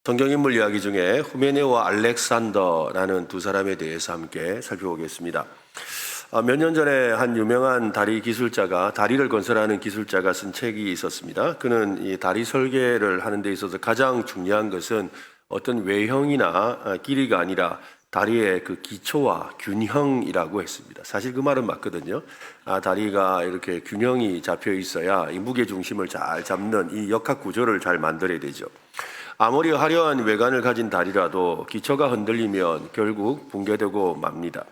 성경인물 이야기 중에 후메네오와 알렉산더라는 두 사람에 대해서 함께 살펴보겠습니다. 몇 년 전에 한 유명한 다리를 건설하는 기술자가 쓴 책이 있었습니다. 그는 이 다리 설계를 하는 데 있어서 가장 중요한 것은 어떤 외형이나 길이가 아니라 다리의 그 기초와 균형이라고 했습니다. 사실 그 말은 맞거든요. 다리가 이렇게 균형이 잡혀 있어야 이 무게 중심을 잘 잡는 이 역학 구조를 잘 만들어야 되죠. 아무리 화려한 외관을 가진 다리라도 기초가 흔들리면 결국 붕괴되고 맙니다.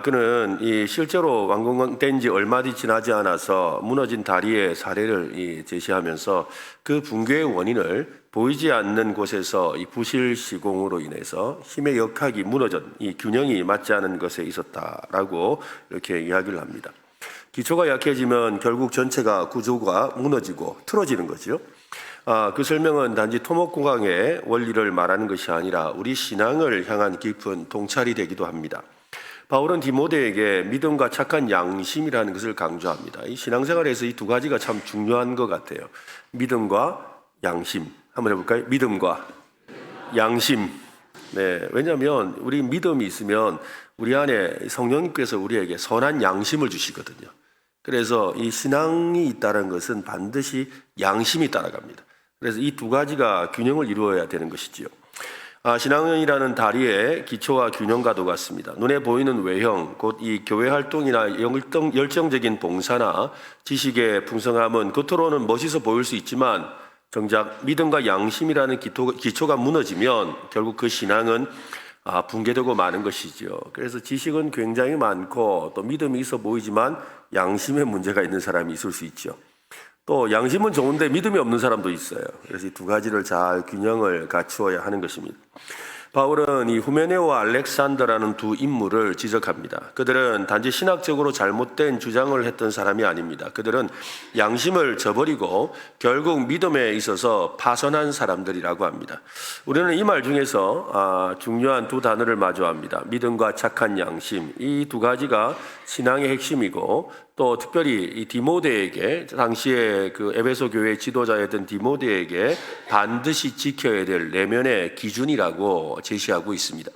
그는 실제로 완공된 지 얼마 지나지 않아서 무너진 다리의 사례를 제시하면서 그 붕괴의 원인을 보이지 않는 곳에서 이 부실 시공으로 인해서 힘의 역학이 무너진 이 균형이 맞지 않은 것에 있었다라고 이렇게 이야기를 합니다. 기초가 약해지면 결국 전체가 구조가 무너지고 틀어지는 거죠. 그 설명은 단지 토목공학의 원리를 말하는 것이 아니라 우리 신앙을 향한 깊은 통찰이 되기도 합니다. 바울은 디모데에게 믿음과 착한 양심이라는 것을 강조합니다. 이 신앙생활에서 이 두 가지가 참 중요한 것 같아요. 믿음과 양심. 한번 해볼까요? 믿음과 양심. 네, 왜냐하면 우리 믿음이 있으면 우리 안에 성령님께서 우리에게 선한 양심을 주시거든요. 그래서 이 신앙이 있다는 것은 반드시 양심이 따라갑니다. 그래서 이 두 가지가 균형을 이루어야 되는 것이지요. 신앙이라는 다리의 기초와 균형과도 같습니다. 눈에 보이는 외형, 곧 이 교회 활동이나 열정적인 봉사나 지식의 풍성함은 겉으로는 멋있어 보일 수 있지만 정작 믿음과 양심이라는 기초가 무너지면 결국 그 신앙은 붕괴되고 마는 것이죠. 그래서 지식은 굉장히 많고 또 믿음이 있어 보이지만 양심에 문제가 있는 사람이 있을 수 있죠. 또 양심은 좋은데 믿음이 없는 사람도 있어요. 그래서 이 두 가지를 잘 균형을 갖추어야 하는 것입니다. 바울은 이 후메네오와 알렉산더라는 두 인물을 지적합니다. 그들은 단지 신학적으로 잘못된 주장을 했던 사람이 아닙니다. 그들은 양심을 저버리고 결국 믿음에 있어서 파선한 사람들이라고 합니다. 우리는 이 말 중에서 중요한 두 단어를 마주합니다. 믿음과 착한 양심. 이 두 가지가 신앙의 핵심이고 또 특별히 이 디모데에게 당시에 그 에베소 교회 지도자였던 디모데에게 반드시 지켜야 될 내면의 기준이라고 제시하고 있습니다.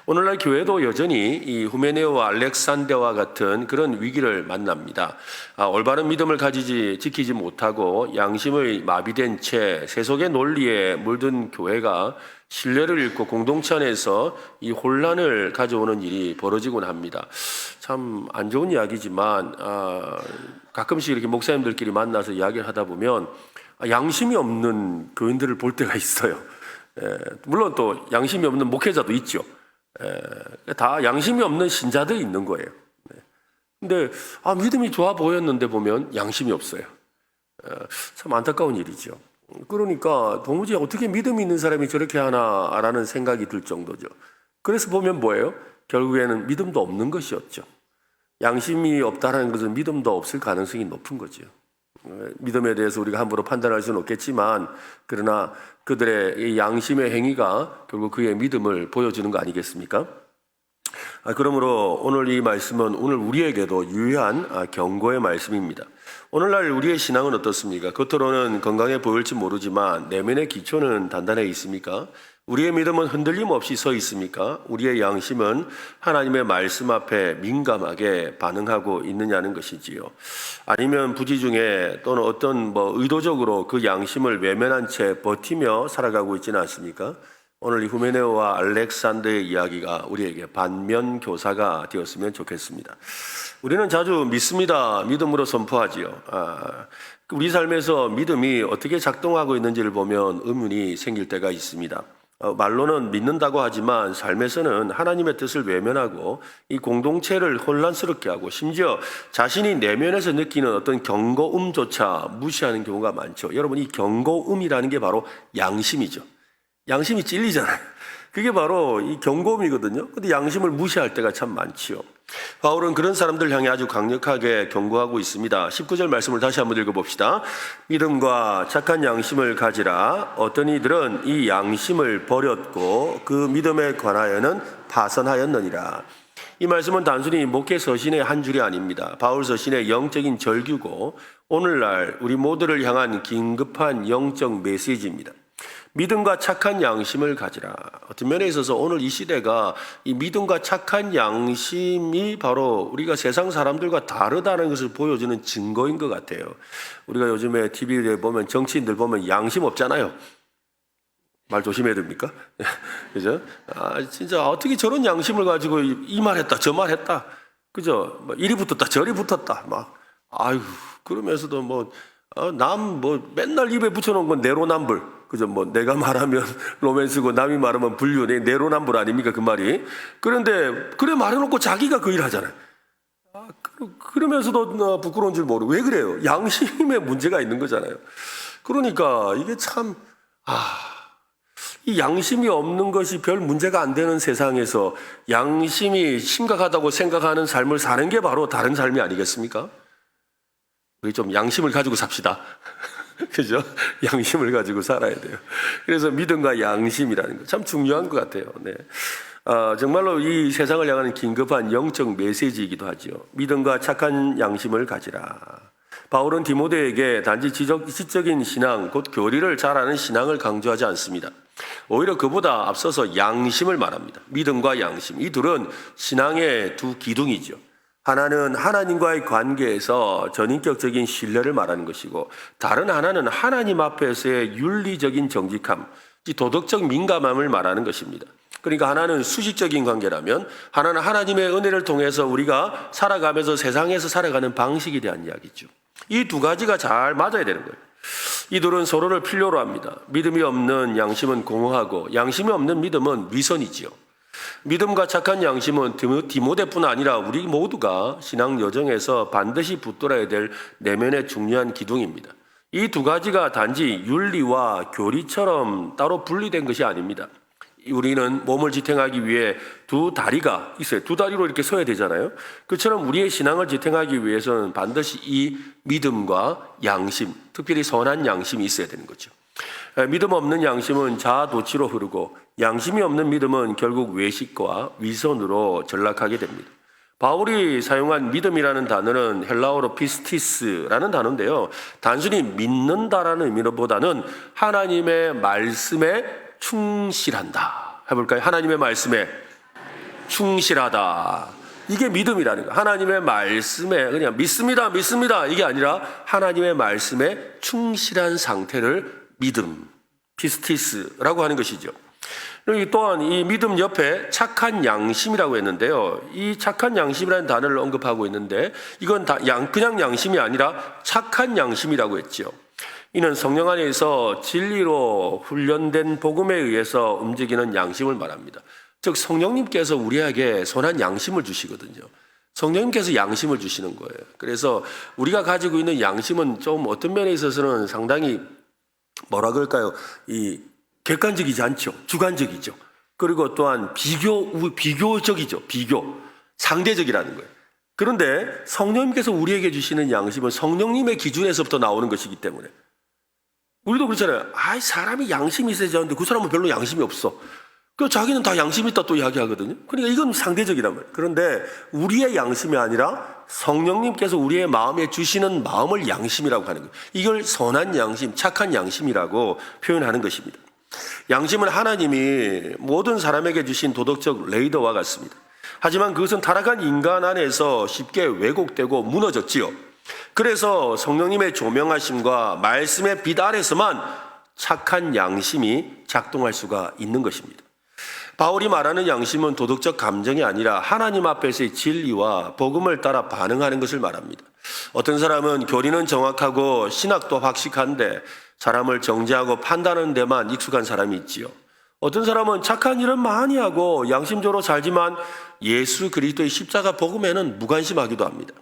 오늘날 교회도 여전히 이 후메네오와 알렉산더와 같은 그런 위기를 만납니다. 올바른 믿음을 지키지 못하고 양심의 마비된 채 세속의 논리에 물든 교회가 신뢰를 잃고 공동체 안에서 이 혼란을 가져오는 일이 벌어지곤 합니다. 참 안 좋은 이야기지만 가끔씩 이렇게 목사님들끼리 만나서 이야기를 하다 보면 양심이 없는 교인들을 볼 때가 있어요. 물론 또 양심이 없는 목회자도 있죠. 다 양심이 없는 신자들이 있는 거예요. 근데 믿음이 좋아 보였는데 보면 양심이 없어요. 참 안타까운 일이죠. 그러니까 도무지 어떻게 믿음이 있는 사람이 저렇게 하나라는 생각이 들 정도죠. 그래서 보면 뭐예요? 결국에는 믿음도 없는 것이었죠. 양심이 없다는 것은 믿음도 없을 가능성이 높은 거죠. 믿음에 대해서 우리가 함부로 판단할 수는 없겠지만 그러나 그들의 이 양심의 행위가 결국 그의 믿음을 보여주는 거 아니겠습니까? 그러므로 오늘 이 말씀은 오늘 우리에게도 유효한 경고의 말씀입니다. 오늘날 우리의 신앙은 어떻습니까? 겉으로는 건강해 보일지 모르지만 내면의 기초는 단단해 있습니까? 우리의 믿음은 흔들림 없이 서 있습니까? 우리의 양심은 하나님의 말씀 앞에 민감하게 반응하고 있느냐는 것이지요. 아니면 부지중에 또는 어떤 의도적으로 그 양심을 외면한 채 버티며 살아가고 있지는 않습니까? 오늘 이 후메네오와 알렉산더의 이야기가 우리에게 반면 교사가 되었으면 좋겠습니다. 우리는 자주 믿습니다. 믿음으로 선포하지요. 우리 삶에서 믿음이 어떻게 작동하고 있는지를 보면 의문이 생길 때가 있습니다. 말로는 믿는다고 하지만 삶에서는 하나님의 뜻을 외면하고 이 공동체를 혼란스럽게 하고 심지어 자신이 내면에서 느끼는 어떤 경고음조차 무시하는 경우가 많죠. 여러분, 이 경고음이라는 게 바로 양심이죠. 양심이 찔리잖아요. 그게 바로 이 경고음이거든요. 근데 양심을 무시할 때가 참 많지요. 바울은 그런 사람들 향해 아주 강력하게 경고하고 있습니다. 19절 말씀을 다시 한번 읽어봅시다. 믿음과 착한 양심을 가지라. 어떤 이들은 이 양심을 버렸고 그 믿음에 관하여는 파선하였느니라. 이 말씀은 단순히 목회 서신의 한 줄이 아닙니다. 바울 서신의 영적인 절규고 오늘날 우리 모두를 향한 긴급한 영적 메시지입니다. 믿음과 착한 양심을 가지라. 어떤 면에 있어서 오늘 이 시대가 이 믿음과 착한 양심이 바로 우리가 세상 사람들과 다르다는 것을 보여주는 증거인 것 같아요. 우리가 요즘에 TV에 보면 정치인들 보면 양심 없잖아요. 말 조심해야 됩니까? 그죠? 진짜 어떻게 저런 양심을 가지고 이 말 했다, 저 말 했다. 그죠? 이리 붙었다, 저리 붙었다. 그러면서도 맨날 입에 붙여놓은 건 내로남불. 그죠? 내가 말하면 로맨스고 남이 말하면 불륜. 내로남불 아닙니까? 그 말이. 그런데, 그래 말해놓고 자기가 그 일 하잖아요. 그러면서도 부끄러운 줄 모르고. 왜 그래요? 양심에 문제가 있는 거잖아요. 그러니까 이게 참, 이 양심이 없는 것이 별 문제가 안 되는 세상에서 양심이 심각하다고 생각하는 삶을 사는 게 바로 다른 삶이 아니겠습니까? 우리 좀 양심을 가지고 삽시다. 그죠? 양심을 가지고 살아야 돼요. 그래서 믿음과 양심이라는 거 참 중요한 것 같아요. 네. 정말로 이 세상을 향하는 긴급한 영적 메시지이기도 하죠. 믿음과 착한 양심을 가지라. 바울은 디모데에게 단지 지적인 신앙, 곧 교리를 잘 아는 신앙을 강조하지 않습니다. 오히려 그보다 앞서서 양심을 말합니다. 믿음과 양심. 이 둘은 신앙의 두 기둥이죠. 하나는 하나님과의 관계에서 전인격적인 신뢰를 말하는 것이고, 다른 하나는 하나님 앞에서의 윤리적인 정직함, 도덕적 민감함을 말하는 것입니다. 그러니까 하나는 수식적인 관계라면 하나는 하나님의 은혜를 통해서 우리가 살아가면서 세상에서 살아가는 방식에 대한 이야기죠. 이 두 가지가 잘 맞아야 되는 거예요. 이 둘은 서로를 필요로 합니다. 믿음이 없는 양심은 공허하고 양심이 없는 믿음은 위선이지요. 믿음과 착한 양심은 디모데뿐 아니라 우리 모두가 신앙 여정에서 반드시 붙들어야 될 내면의 중요한 기둥입니다. 이 두 가지가 단지 윤리와 교리처럼 따로 분리된 것이 아닙니다. 우리는 몸을 지탱하기 위해 두 다리가 있어요. 두 다리로 이렇게 서야 되잖아요. 그처럼 우리의 신앙을 지탱하기 위해서는 반드시 이 믿음과 양심, 특별히 선한 양심이 있어야 되는 거죠. 믿음 없는 양심은 자아도취로 흐르고 양심이 없는 믿음은 결국 외식과 위선으로 전락하게 됩니다. 바울이 사용한 믿음이라는 단어는 헬라어로 피스티스라는 단어인데요. 단순히 믿는다라는 의미보다는 하나님의 말씀에 충실한다. 해볼까요? 하나님의 말씀에 충실하다. 이게 믿음이라는 거예요. 하나님의 말씀에 그냥 믿습니다, 믿습니다. 이게 아니라 하나님의 말씀에 충실한 상태를 믿음, 피스티스라고 하는 것이죠. 여기 또한 이 믿음 옆에 착한 양심이라고 했는데요. 이 착한 양심이라는 단어를 언급하고 있는데 이건 그냥 양심이 아니라 착한 양심이라고 했죠. 이는 성령 안에서 진리로 훈련된 복음에 의해서 움직이는 양심을 말합니다. 즉 성령님께서 우리에게 선한 양심을 주시거든요. 성령님께서 양심을 주시는 거예요. 그래서 우리가 가지고 있는 양심은 좀 어떤 면에 있어서는 상당히 뭐라 그럴까요? 이 객관적이지 않죠. 주관적이죠. 그리고 또한 비교적이죠. 상대적이라는 거예요. 그런데 성령님께서 우리에게 주시는 양심은 성령님의 기준에서부터 나오는 것이기 때문에 우리도 그렇잖아요. 사람이 양심이 있어야지 하는데 그 사람은 별로 양심이 없어. 그 자기는 다 양심이 있다 또 이야기하거든요. 그러니까 이건 상대적이란 말이에요. 그런데 우리의 양심이 아니라 성령님께서 우리의 마음에 주시는 마음을 양심이라고 하는 거예요. 이걸 선한 양심, 착한 양심이라고 표현하는 것입니다. 양심은 하나님이 모든 사람에게 주신 도덕적 레이더와 같습니다. 하지만 그것은 타락한 인간 안에서 쉽게 왜곡되고 무너졌지요. 그래서 성령님의 조명하심과 말씀의 빛 아래서만 착한 양심이 작동할 수가 있는 것입니다. 바울이 말하는 양심은 도덕적 감정이 아니라 하나님 앞에서의 진리와 복음을 따라 반응하는 것을 말합니다. 어떤 사람은 교리는 정확하고 신학도 확실한데 사람을 정죄하고 판단하는 데만 익숙한 사람이 있지요. 어떤 사람은 착한 일은 많이 하고 양심적으로 살지만 예수 그리스도의 십자가 복음에는 무관심하기도 합니다.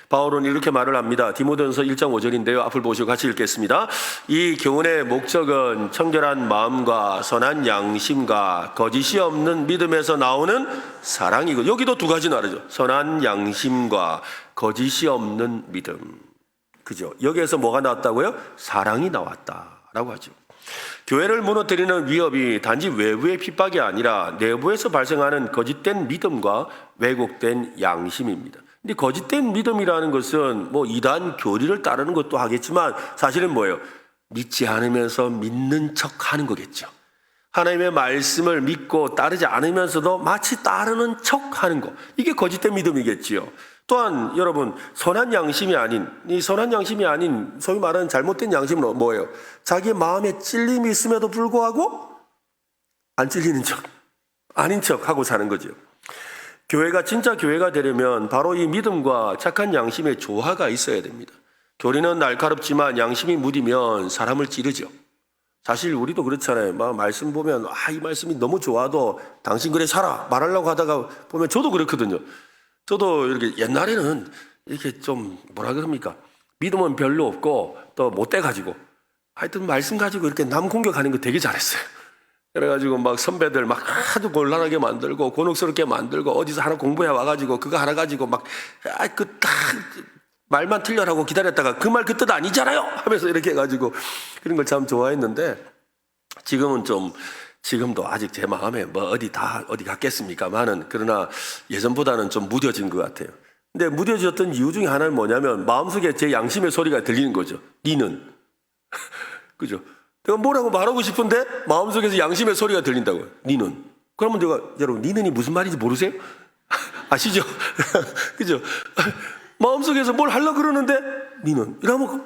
바울은 이렇게 말을 합니다. 디모데전서 1장 5절인데요. 앞을 보시고 같이 읽겠습니다. 이 교훈의 목적은 청결한 마음과 선한 양심과 거짓이 없는 믿음에서 나오는 사랑이고, 여기도 두 가지 나르죠. 선한 양심과 거짓이 없는 믿음. 그죠? 여기에서 뭐가 나왔다고요? 사랑이 나왔다라고 하죠. 교회를 무너뜨리는 위협이 단지 외부의 핍박이 아니라 내부에서 발생하는 거짓된 믿음과 왜곡된 양심입니다. 근데 거짓된 믿음이라는 것은 이단 교리를 따르는 것도 하겠지만 사실은 뭐예요? 믿지 않으면서 믿는 척 하는 거겠죠. 하나님의 말씀을 믿고 따르지 않으면서도 마치 따르는 척 하는 거. 이게 거짓된 믿음이겠지요. 또한 여러분, 선한 양심이 아닌, 이 선한 양심이 아닌 소위 말하는 잘못된 양심은 뭐예요? 자기 마음에 찔림이 있음에도 불구하고 안 찔리는 척, 아닌 척 하고 사는 거죠. 교회가 진짜 교회가 되려면 바로 이 믿음과 착한 양심의 조화가 있어야 됩니다. 교리는 날카롭지만 양심이 무디면 사람을 찌르죠. 사실 우리도 그렇잖아요. 막 말씀 보면 이 말씀이 너무 좋아도 당신 그래 살아 말하려고 하다가 보면 저도 그렇거든요. 저도 이렇게 옛날에는 이렇게 좀 뭐라 그럽니까? 믿음은 별로 없고 또 못돼 가지고 하여튼 말씀 가지고 이렇게 남 공격하는 거 되게 잘했어요. 그래가지고 막 선배들 막 하도 곤란하게 만들고 곤혹스럽게 만들고 어디서 하나 공부해 와가지고 그거 하나 가지고 막 딱 말만 틀려라고 기다렸다가 그 말 그 뜻 아니잖아요 하면서 이렇게 해가지고 그런 걸 참 좋아했는데 지금도 아직 제 마음에 뭐 어디 갔겠습니까만은 그러나 예전보다는 좀 무뎌진 것 같아요. 근데 무뎌졌던 이유 중에 하나는 뭐냐면 마음속에 제 양심의 소리가 들리는 거죠. 니는 그죠? 내가 뭐라고 말하고 싶은데 마음속에서 양심의 소리가 들린다고요. 니는. 그러면 내가 여러분 니는이 무슨 말인지 모르세요? 아시죠? 그죠? 마음속에서 뭘 하려고 그러는데 니는 이러면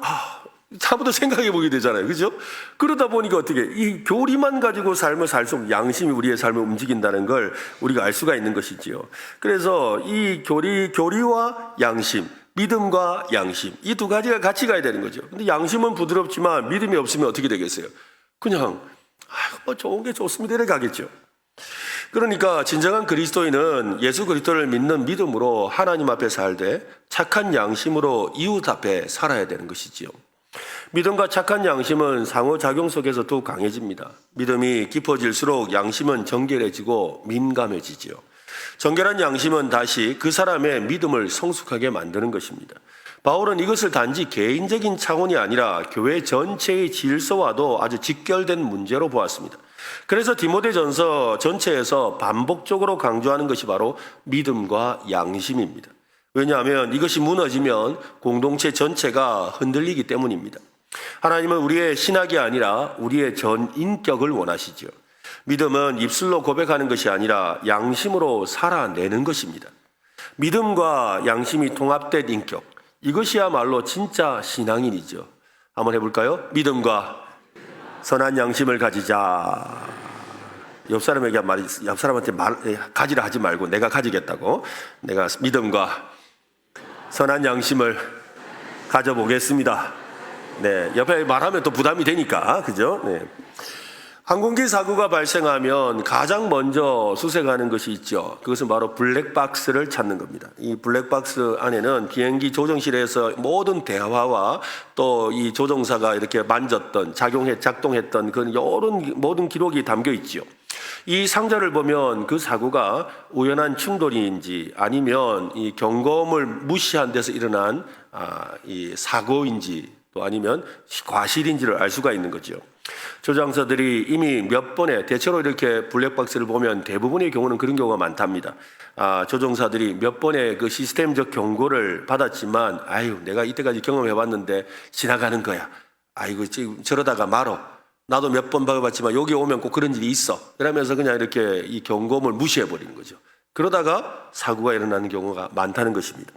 차부터 생각해 보게 되잖아요. 그죠? 그러다 보니까 어떻게 이 교리만 가지고 삶을 살수록 양심이 우리의 삶을 움직인다는 걸 우리가 알 수가 있는 것이지요. 그래서 이 교리와 양심, 믿음과 양심 이 두 가지가 같이 가야 되는 거죠. 근데 양심은 부드럽지만 믿음이 없으면 어떻게 되겠어요? 그냥 뭐 좋은 게 좋습니다 이렇게 가겠죠. 그러니까 진정한 그리스도인은 예수 그리스도를 믿는 믿음으로 하나님 앞에 살되 착한 양심으로 이웃 앞에 살아야 되는 것이지요. 믿음과 착한 양심은 상호작용 속에서 더욱 강해집니다. 믿음이 깊어질수록 양심은 정결해지고 민감해지지요. 정결한 양심은 다시 그 사람의 믿음을 성숙하게 만드는 것입니다. 바울은 이것을 단지 개인적인 차원이 아니라 교회 전체의 질서와도 아주 직결된 문제로 보았습니다. 그래서 디모데전서 전체에서 반복적으로 강조하는 것이 바로 믿음과 양심입니다. 왜냐하면 이것이 무너지면 공동체 전체가 흔들리기 때문입니다. 하나님은 우리의 신학이 아니라 우리의 전 인격을 원하시죠. 믿음은 입술로 고백하는 것이 아니라 양심으로 살아내는 것입니다. 믿음과 양심이 통합된 인격, 이것이야말로 진짜 신앙인이죠. 한번 해볼까요? 믿음과 선한 양심을 가지자. 옆 사람한테 가지라 하지 말고 내가 가지겠다고. 내가 믿음과 선한 양심을 가져보겠습니다. 네, 옆에 말하면 또 부담이 되니까, 그죠? 네. 항공기 사고가 발생하면 가장 먼저 수색하는 것이 있죠. 그것은 바로 블랙박스를 찾는 겁니다. 이 블랙박스 안에는 비행기 조종실에서 모든 대화와 또 이 조종사가 이렇게 만졌던, 작동했던 그런 모든 기록이 담겨 있죠. 이 상자를 보면 그 사고가 우연한 충돌인지 아니면 이 경고음을 무시한 데서 일어난 이 사고인지 또 아니면 과실인지를 알 수가 있는 거죠. 조종사들이 이미 몇 번의 대체로 이렇게 블랙박스를 보면 대부분의 경우는 그런 경우가 많답니다. 조종사들이 몇 번의 그 시스템적 경고를 받았지만 내가 이때까지 경험해봤는데 지나가는 거야. 지금 저러다가 말어. 나도 몇 번 봐봤지만 여기 오면 꼭 그런 일이 있어. 이러면서 그냥 이렇게 이 경고음을 무시해버리는 거죠. 그러다가 사고가 일어나는 경우가 많다는 것입니다.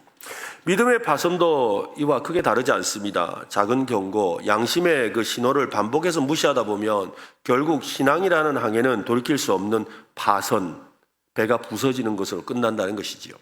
믿음의 파손도 이와 크게 다르지 않습니다. 작은 경고, 양심의 그 신호를 반복해서 무시하다 보면 결국 신앙이라는 항해는 돌이킬 수 없는 파손, 배가 부서지는 것으로 끝난다는 것이지요.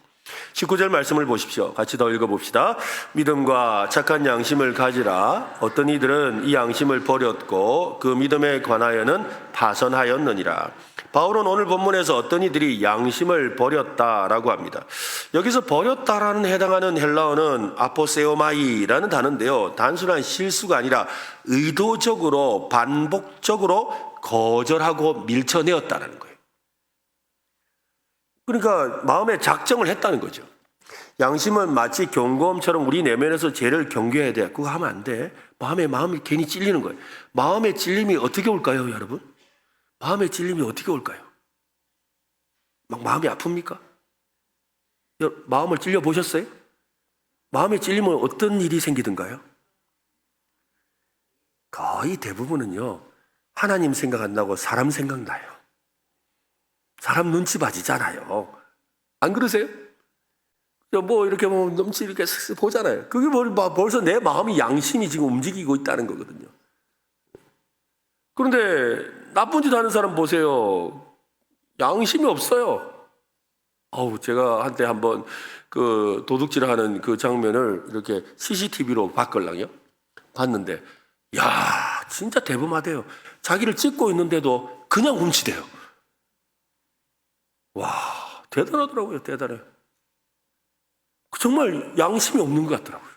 19절 말씀을 보십시오. 같이 더 읽어봅시다. 믿음과 착한 양심을 가지라. 어떤 이들은 이 양심을 버렸고 그 믿음에 관하여는 파손하였느니라. 바울은 오늘 본문에서 어떤 이들이 양심을 버렸다라고 합니다. 여기서 버렸다라는 해당하는 헬라어는 아포세오마이라는 단어인데요. 단순한 실수가 아니라 의도적으로 반복적으로 거절하고 밀쳐내었다는 거예요. 그러니까 마음에 작정을 했다는 거죠. 양심은 마치 경고음처럼 우리 내면에서 죄를 경계해야 돼. 그거 하면 안 돼. 마음이 괜히 찔리는 거예요. 마음의 찔림이 어떻게 올까요, 여러분? 마음의 찔림이 어떻게 올까요? 막 마음이 아픕니까? 마음을 찔려 보셨어요? 마음에 찔리면 어떤 일이 생기던가요? 거의 대부분은요, 하나님 생각 안 나고 사람 생각나요. 사람 눈치 봐지잖아요. 안 그러세요? 뭐 이렇게 뭐 눈치 이렇게 보잖아요. 그게 벌써 내 마음이 양심이 지금 움직이고 있다는 거거든요. 그런데 나쁜 짓 하는 사람 보세요. 양심이 없어요. 제가 한때 한번 그 도둑질을 하는 그 장면을 이렇게 CCTV로 봤걸랑요. 봤는데, 야, 진짜 대범하대요. 자기를 찍고 있는데도 그냥 훔치대요. 와, 대단하더라고요. 대단해요. 정말 양심이 없는 것 같더라고요.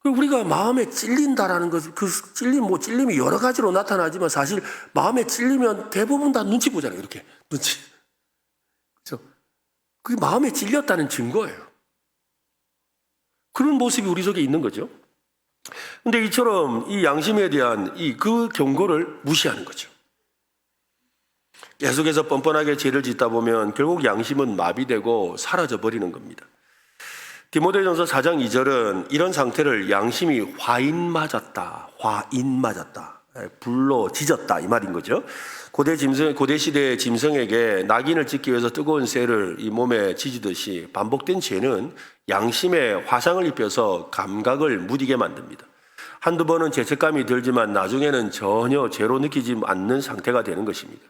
우리가 마음에 찔린다라는 것, 그 찔림이 여러 가지로 나타나지만 사실 마음에 찔리면 대부분 다 눈치 보잖아요. 이렇게 눈치. 그렇죠? 그게 마음에 찔렸다는 증거예요. 그런 모습이 우리 속에 있는 거죠. 근데 이처럼 이 양심에 대한 그 경고를 무시하는 거죠. 계속해서 뻔뻔하게 죄를 짓다 보면 결국 양심은 마비되고 사라져 버리는 겁니다. 디모데전서 4장 2절은 이런 상태를 양심이 화인 맞았다, 불로 지졌다 이 말인 거죠. 고대 시대의 짐승에게 낙인을 찍기 위해서 뜨거운 쇠를 이 몸에 지지듯이 반복된 죄는 양심에 화상을 입혀서 감각을 무디게 만듭니다. 한두 번은 죄책감이 들지만 나중에는 전혀 죄로 느끼지 않는 상태가 되는 것입니다.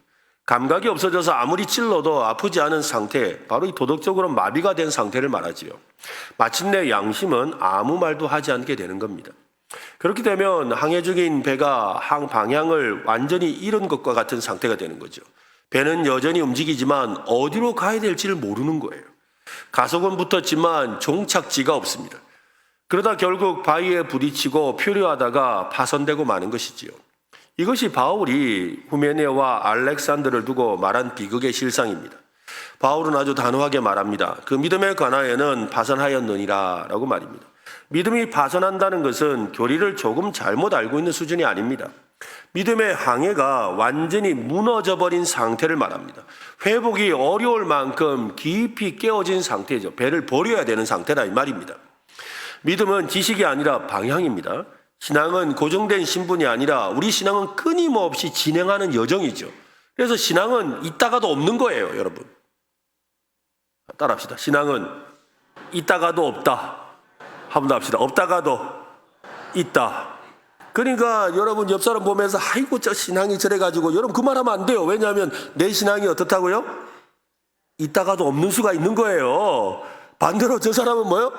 감각이 없어져서 아무리 찔러도 아프지 않은 상태, 바로 이 도덕적으로 마비가 된 상태를 말하지요. 마침내 양심은 아무 말도 하지 않게 되는 겁니다. 그렇게 되면 항해 중인 배가 항 방향을 완전히 잃은 것과 같은 상태가 되는 거죠. 배는 여전히 움직이지만 어디로 가야 될지를 모르는 거예요. 가속은 붙었지만 종착지가 없습니다. 그러다 결국 바위에 부딪히고 표류하다가 파손되고 마는 것이지요. 이것이 바울이 후메네와 알렉산더를 두고 말한 비극의 실상입니다. 바울은 아주 단호하게 말합니다. 그 믿음의 관하에는 파손하였느니라 라고 말입니다. 믿음이 파손한다는 것은 교리를 조금 잘못 알고 있는 수준이 아닙니다. 믿음의 항해가 완전히 무너져 버린 상태를 말합니다. 회복이 어려울 만큼 깊이 깨어진 상태죠. 배를 버려야 되는 상태라 이 말입니다. 믿음은 지식이 아니라 방향입니다. 신앙은 고정된 신분이 아니라 우리 신앙은 끊임없이 진행하는 여정이죠. 그래서 신앙은 있다가도 없는 거예요, 여러분. 따라합시다. 신앙은 있다가도 없다. 한번 더 합시다. 없다가도 있다. 그러니까 여러분 옆 사람 보면서 아이고 저 신앙이 저래가지고 여러분 그 말하면 안 돼요. 왜냐하면 내 신앙이 어떻다고요? 있다가도 없는 수가 있는 거예요. 반대로 저 사람은 뭐요?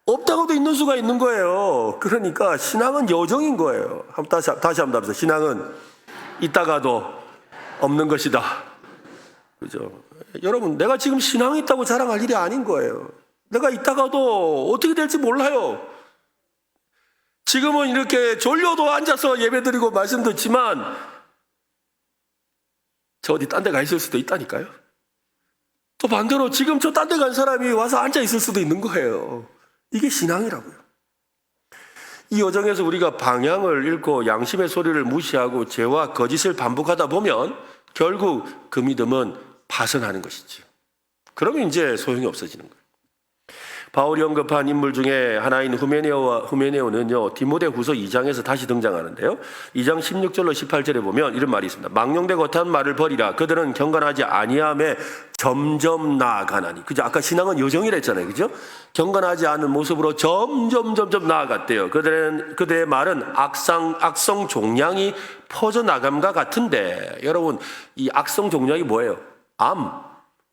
없다고도 있는 수가 있는 거예요. 그러니까 신앙은 여정인 거예요. 다시 한번 합시다. 신앙은 있다가도 없는 것이다. 그죠? 여러분, 내가 지금 신앙이 있다고 자랑할 일이 아닌 거예요. 내가 있다가도 어떻게 될지 몰라요. 지금은 이렇게 졸려도 앉아서 예배 드리고 말씀 듣지만 저 어디 딴 데 가 있을 수도 있다니까요. 또 반대로 지금 저 딴 데 간 사람이 와서 앉아 있을 수도 있는 거예요. 이게 신앙이라고요. 이 여정에서 우리가 방향을 잃고 양심의 소리를 무시하고 죄와 거짓을 반복하다 보면 결국 그 믿음은 파손하는 것이죠. 그러면 이제 소용이 없어지는 거예요. 바울이 언급한 인물 중에 하나인 후메네오는요, 디모데후서 2장에서 다시 등장하는데요. 2장 16절로 18절에 보면 이런 말이 있습니다. 망령되 거탄 말을 버리라. 그들은 경건하지 아니함에 점점 나아가나니. 그죠? 아까 신앙은 여정이라 했잖아요. 그죠? 경건하지 않은 모습으로 점점 나아갔대요. 그들의 말은 악성 종양이 퍼져나감과 같은데, 여러분, 이 악성 종양이 뭐예요?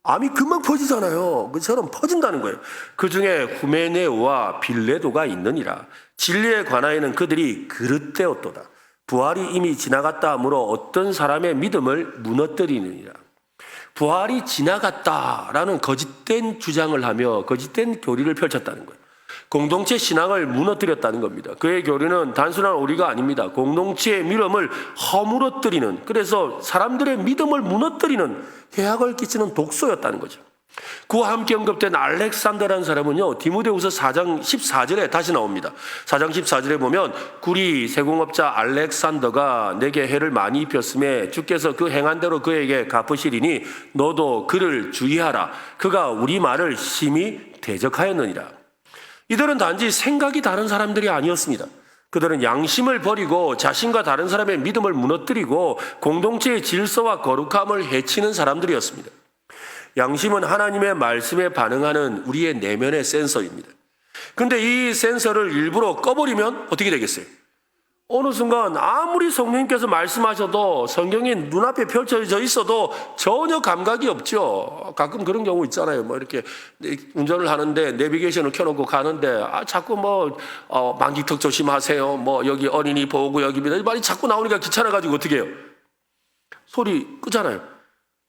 암이 금방 퍼지잖아요. 그처럼 퍼진다는 거예요. 그 중에 후메네오와 빌레도가 있느니라. 진리에 관하여는 그들이 그릇되었도다. 부활이 이미 지나갔다 하므로 어떤 사람의 믿음을 무너뜨리느니라. 부활이 지나갔다라는 거짓된 주장을 하며 거짓된 교리를 펼쳤다는 거예요. 공동체 신앙을 무너뜨렸다는 겁니다. 그의 교리는 단순한 오리가 아닙니다. 공동체의 믿음을 허물어뜨리는, 그래서 사람들의 믿음을 무너뜨리는 해악을 끼치는 독소였다는 거죠. 그와 함께 언급된 알렉산더라는 사람은요, 디모데후서 4장 14절에 다시 나옵니다. 4장 14절에 보면 구리 세공업자 알렉산더가 내게 해를 많이 입혔음에 주께서 그 행한 대로 그에게 갚으시리니 너도 그를 주의하라. 그가 우리 말을 심히 대적하였느니라. 이들은 단지 생각이 다른 사람들이 아니었습니다. 그들은 양심을 버리고 자신과 다른 사람의 믿음을 무너뜨리고 공동체의 질서와 거룩함을 해치는 사람들이었습니다. 양심은 하나님의 말씀에 반응하는 우리의 내면의 센서입니다. 근데 이 센서를 일부러 꺼버리면 어떻게 되겠어요? 어느 순간 아무리 성령님께서 말씀하셔도 성경이 눈앞에 펼쳐져 있어도 전혀 감각이 없죠. 가끔 그런 경우 있잖아요. 뭐 이렇게 운전을 하는데 내비게이션을 켜놓고 가는데 자꾸 만기턱 조심하세요. 뭐 여기 어린이 보호구역입니다. 이 말이 자꾸 나오니까 귀찮아가지고 어떻게 해요? 소리 끄잖아요.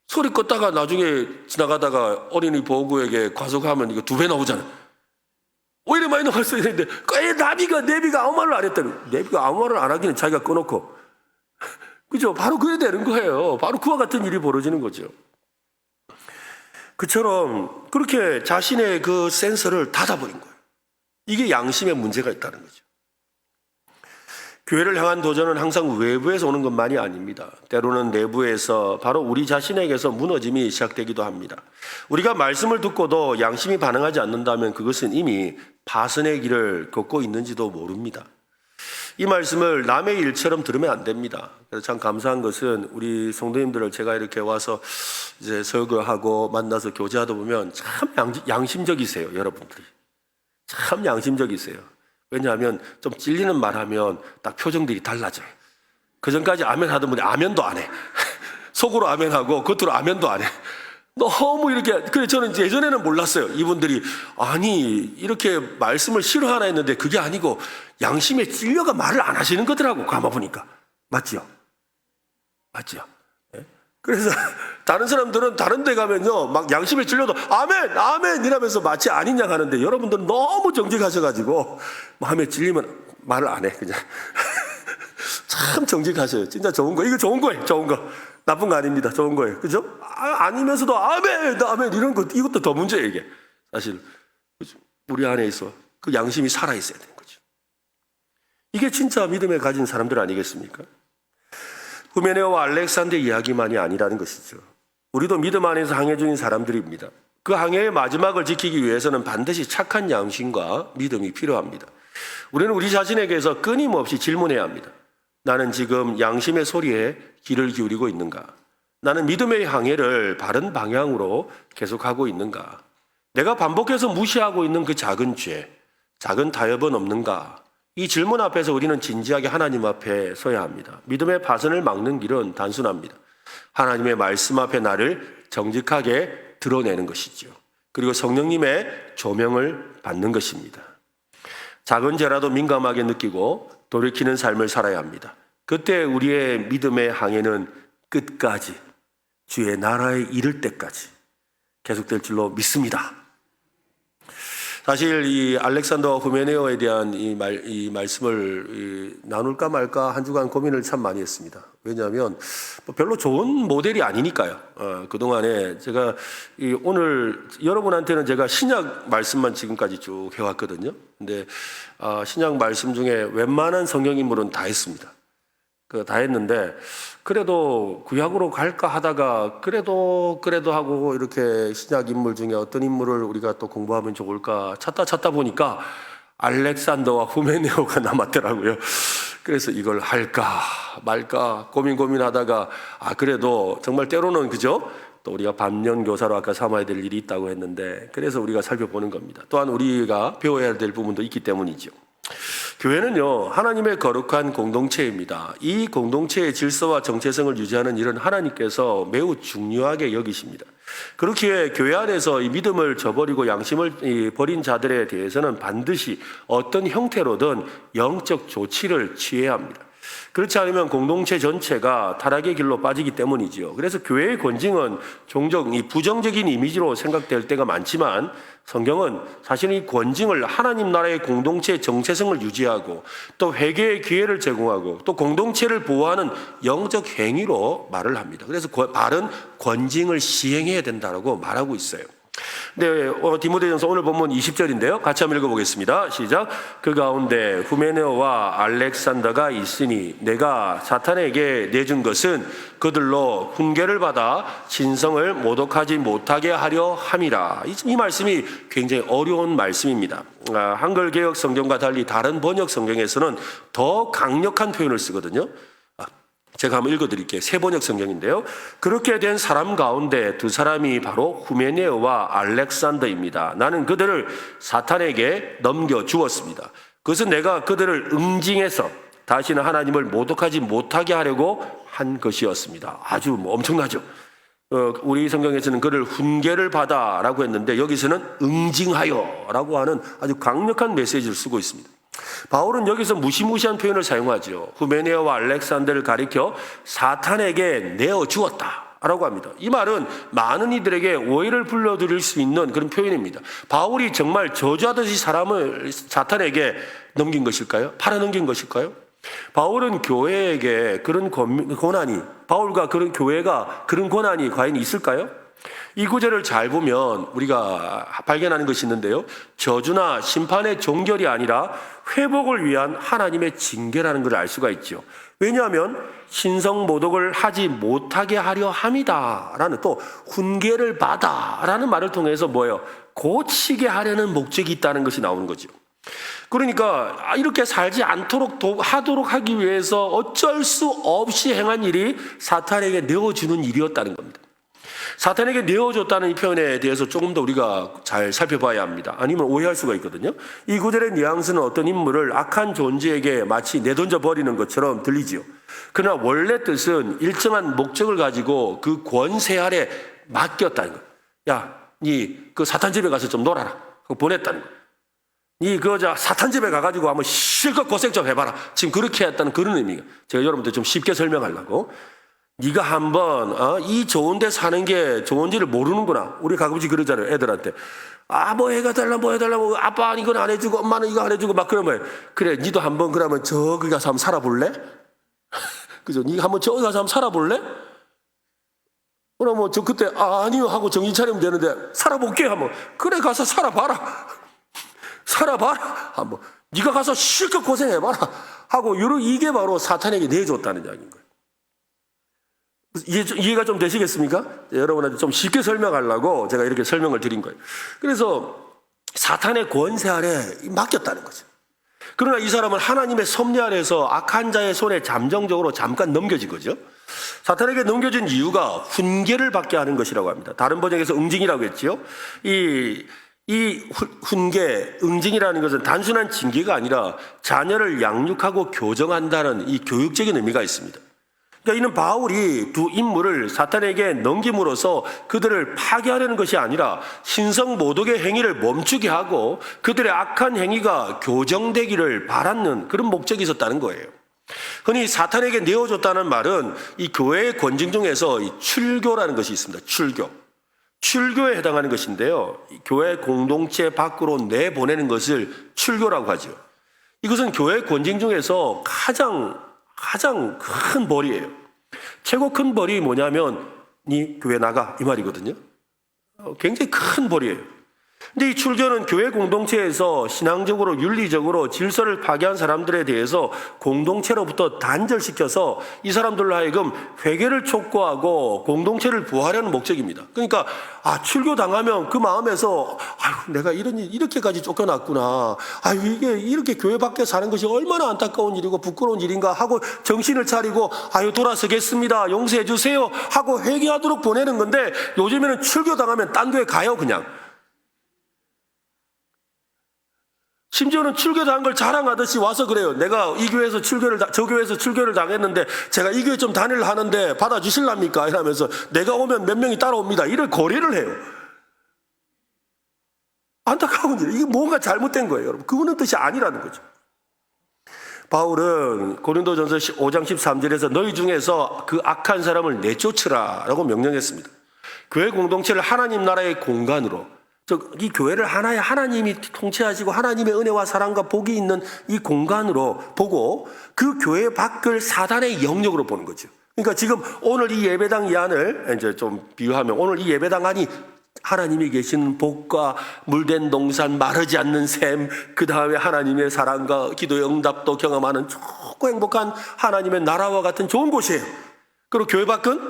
소리 껐다가 나중에 지나가다가 어린이 보호구역에 과속하면 이거 2배 나오잖아요. 오히려 많이 나왔어야 되는데 내비가 아무 말을 안 했다니. 내비가 아무 말을 안 하기는 자기가 꺼놓고 그죠? 바로 그래야 되는 거예요. 바로 그와 같은 일이 벌어지는 거죠. 그처럼 그렇게 자신의 그 센서를 닫아버린 거예요. 이게 양심의 문제가 있다는 거죠. 교회를 향한 도전은 항상 외부에서 오는 것만이 아닙니다. 때로는 내부에서 바로 우리 자신에게서 무너짐이 시작되기도 합니다. 우리가 말씀을 듣고도 양심이 반응하지 않는다면 그것은 이미 파선의 길을 걷고 있는지도 모릅니다. 이 말씀을 남의 일처럼 들으면 안 됩니다. 그래서 참 감사한 것은 우리 성도님들을 제가 이렇게 와서 이제 설교하고 만나서 교제하다 보면 참 양심적이세요, 여러분들이. 참 양심적이세요. 왜냐하면 좀 찔리는 말 하면 딱 표정들이 달라져요. 그 전까지 아멘 하던 분이 아멘도 안 해. 속으로 아멘하고 겉으로 아멘도 안 해. 너무 이렇게, 그래 저는 예전에는 몰랐어요. 이분들이 아니 이렇게 말씀을 싫어하나 했는데 그게 아니고 양심에 찔려가 말을 안 하시는 거더라고. 가만 보니까. 맞지요? 그래서 다른 사람들은 다른 데 가면요 막 양심에 찔려도 아멘 아멘 이러면서 마치 아닌 양 하는데 여러분들은 너무 정직하셔가지고 마음에 찔리면 말을 안 해. 그냥 참 정직하셔요. 진짜 좋은 거. 이거 좋은 거예요. 좋은 거. 나쁜 거 아닙니다. 좋은 거예요. 그죠? 아니면서도 아멘 아멘 이런 거, 이것도 더 문제예요. 이게 사실 우리 안에 있어 그 양심이 살아있어야 되는 거죠. 이게 진짜 믿음에 가진 사람들 아니겠습니까? 후메네오와 알렉산더의 이야기만이 아니라는 것이죠. 우리도 믿음 안에서 항해 중인 사람들입니다. 그 항해의 마지막을 지키기 위해서는 반드시 착한 양심과 믿음이 필요합니다. 우리는 우리 자신에게서 끊임없이 질문해야 합니다. 나는 지금 양심의 소리에 귀를 기울이고 있는가? 나는 믿음의 항해를 바른 방향으로 계속하고 있는가? 내가 반복해서 무시하고 있는 그 작은 죄, 작은 타협은 없는가? 이 질문 앞에서 우리는 진지하게 하나님 앞에 서야 합니다. 믿음의 파선을 막는 길은 단순합니다. 하나님의 말씀 앞에 나를 정직하게 드러내는 것이죠. 그리고 성령님의 조명을 받는 것입니다. 작은 죄라도 민감하게 느끼고 돌이키는 삶을 살아야 합니다. 그때 우리의 믿음의 항해는 끝까지 주의 나라에 이를 때까지 계속될 줄로 믿습니다. 사실 이 알렉산더와 후메네오에 대한 이 말씀을 나눌까 말까 한 주간 고민을 참 많이 했습니다. 왜냐하면 별로 좋은 모델이 아니니까요. 그동안에 제가 오늘 여러분한테는 제가 신약 말씀만 지금까지 쭉 해왔거든요. 근데 신약 말씀 중에 웬만한 성경 인물은 다 했습니다. 다 했는데 그래도 구약으로 갈까 하다가 그래도 하고 이렇게 신약 인물 중에 어떤 인물을 우리가 또 공부하면 좋을까 찾다 보니까 알렉산더와 후메네오가 남았더라고요. 그래서 이걸 할까 말까 고민하다가 그래도 정말 때로는 그죠? 또 우리가 반면교사로 아까 삼아야 될 일이 있다고 했는데 그래서 우리가 살펴보는 겁니다. 또한 우리가 배워야 될 부분도 있기 때문이죠. 교회는요 하나님의 거룩한 공동체입니다. 이 공동체의 질서와 정체성을 유지하는 일은 하나님께서 매우 중요하게 여기십니다. 그렇기에 교회 안에서 이 믿음을 저버리고 양심을 버린 자들에 대해서는 반드시 어떤 형태로든 영적 조치를 취해야 합니다. 그렇지 않으면 공동체 전체가 타락의 길로 빠지기 때문이지요. 그래서 교회의 권징은 종종 이 부정적인 이미지로 생각될 때가 많지만 성경은 사실 이 권징을 하나님 나라의 공동체의 정체성을 유지하고 또 회개의 기회를 제공하고 또 공동체를 보호하는 영적 행위로 말을 합니다. 그래서 바른 권징을 시행해야 된다고 말하고 있어요. 네, 디모데전서 오늘 본문 20절인데요. 같이 한번 읽어보겠습니다. 시작. 그 가운데 후메네오와 알렉산더가 있으니 내가 사탄에게 내준 것은 그들로 훈계를 받아 신성을 모독하지 못하게 하려 함이라. 이 말씀이 굉장히 어려운 말씀입니다. 한글 개역 성경과 달리 다른 번역 성경에서는 더 강력한 표현을 쓰거든요. 제가 한번 읽어드릴게요. 새 번역 성경인데요. 그렇게 된 사람 가운데 두 사람이 바로 후메네오와 알렉산더입니다. 나는 그들을 사탄에게 넘겨주었습니다. 그것은 내가 그들을 응징해서 다시는 하나님을 모독하지 못하게 하려고 한 것이었습니다. 아주 엄청나죠. 우리 성경에서는 그를 훈계를 받아라고 했는데 여기서는 응징하여라고 하는 아주 강력한 메시지를 쓰고 있습니다. 바울은 여기서 무시무시한 표현을 사용하죠. 후메네오와 알렉산더를 가리켜 사탄에게 내어주었다라고 합니다. 이 말은 많은 이들에게 오해를 불러들일 수 있는 그런 표현입니다. 바울이 정말 저주하듯이 사람을 사탄에게 넘긴 것일까요? 팔아넘긴 것일까요? 바울은 교회에게 그런 권한이, 바울과 그런 교회가 그런 권한이 과연 있을까요? 이 구절을 잘 보면 우리가 발견하는 것이 있는데요. 저주나 심판의 종결이 아니라 회복을 위한 하나님의 징계라는 것을 알 수가 있죠. 왜냐하면 신성 모독을 하지 못하게 하려 함이다라는, 또 훈계를 받아라는 말을 통해서 뭐예요? 고치게 하려는 목적이 있다는 것이 나오는 거죠. 그러니까 이렇게 살지 않도록 하도록 하기 위해서 어쩔 수 없이 행한 일이 사탄에게 내어주는 일이었다는 겁니다. 사탄에게 내어줬다는 이 표현에 대해서 조금 더 우리가 잘 살펴봐야 합니다. 아니면 오해할 수가 있거든요. 이 구절의 뉘앙스는 어떤 인물을 악한 존재에게 마치 내던져 버리는 것처럼 들리지요. 그러나 원래 뜻은 일정한 목적을 가지고 그 권세 아래 맡겼다는 거예요. 야, 니 그 사탄 집에 가서 좀 놀아라 하고 보냈다는 거예요. 니 사탄 집에 가가지고 한번 실컷 고생 좀 해봐라. 지금 그렇게 했다는 그런 의미가. 제가 여러분들 좀 쉽게 설명하려고. 네가 한번 이 좋은 데 사는 게 좋은지를 모르는구나. 우리 가끔씩 그러잖아요, 애들한테. 뭐 해달라 뭐 아빠는 이건 안 해주고 엄마는 이거 안 해주고 막 그러면, 그래 니도 한번 그러면 저기 가서 한번 살아볼래? 그죠? 니가 한번 저기 가서 한번 살아볼래? 그러면 저 그때 아니요 하고 정신 차리면 되는데, 살아볼게 한번. 그래 가서 살아봐라. 살아봐라 한번. 네가 가서 실컷 고생해봐라 하고, 이게 바로 사탄에게 내줬다는 이야기인 거예요. 이해가 좀 되시겠습니까? 여러분한테 좀 쉽게 설명하려고 제가 이렇게 설명을 드린 거예요. 그래서 사탄의 권세 아래 맡겼다는 거죠. 그러나 이 사람은 하나님의 섭리 아래서 악한 자의 손에 잠정적으로 잠깐 넘겨진 거죠. 사탄에게 넘겨진 이유가 훈계를 받게 하는 것이라고 합니다. 다른 번역에서 응징이라고 했지요. 이 훈계, 응징이라는 것은 단순한 징계가 아니라 자녀를 양육하고 교정한다는 이 교육적인 의미가 있습니다. 그러니까 이는 바울이 두 인물을 사탄에게 넘김으로써 그들을 파괴하려는 것이 아니라 신성 모독의 행위를 멈추게 하고 그들의 악한 행위가 교정되기를 바라는 그런 목적이 있었다는 거예요. 흔히 사탄에게 내어줬다는 말은 이 교회의 권징 중에서 이 출교라는 것이 있습니다. 출교에 해당하는 것인데요. 교회 공동체 밖으로 내보내는 것을 출교라고 하죠. 이것은 교회 권징 중에서 가장 큰 벌이에요. 최고 큰 벌이 뭐냐면 니 교회 나가 이 말이거든요. 굉장히 큰 벌이에요. 근데 이 출교는 교회 공동체에서 신앙적으로 윤리적으로 질서를 파괴한 사람들에 대해서 공동체로부터 단절시켜서 이 사람들로 하여금 회개를 촉구하고 공동체를 부활하는 목적입니다. 그러니까 출교 당하면 그 마음에서 내가 이렇게까지 쫓겨났구나. 이게 이렇게 교회 밖에 사는 것이 얼마나 안타까운 일이고 부끄러운 일인가 하고 정신을 차리고 돌아서겠습니다. 용서해 주세요 하고 회개하도록 보내는 건데, 요즘에는 출교 당하면 딴 교회 가요 그냥. 심지어는 출교당한 걸 자랑하듯이 와서 그래요. 내가 이 교회에서 저 교회에서 출교를 당했는데 제가 이 교회 좀 다니려 하는데 받아주실랍니까? 이러면서 내가 오면 몇 명이 따라옵니다. 이런 거래를 해요. 안타까운 일. 이게 뭔가 잘못된 거예요, 여러분. 그거는 뜻이 아니라는 거죠. 바울은 고린도전서 5장 13절에서 너희 중에서 그 악한 사람을 내쫓으라 라고 명령했습니다. 교회 공동체를 하나님 나라의 공간으로, 이 교회를 하나의 하나님이 통치하시고 하나님의 은혜와 사랑과 복이 있는 이 공간으로 보고 그 교회 밖을 사단의 영역으로 보는 거죠. 그러니까 지금 오늘 이 예배당 이 안을 이제 좀 비유하면, 오늘 이 예배당 안이 하나님이 계시는 복과 물된 동산, 마르지 않는 샘, 그 다음에 하나님의 사랑과 기도의 응답도 경험하는 좋고 행복한 하나님의 나라와 같은 좋은 곳이에요. 그리고 교회 밖은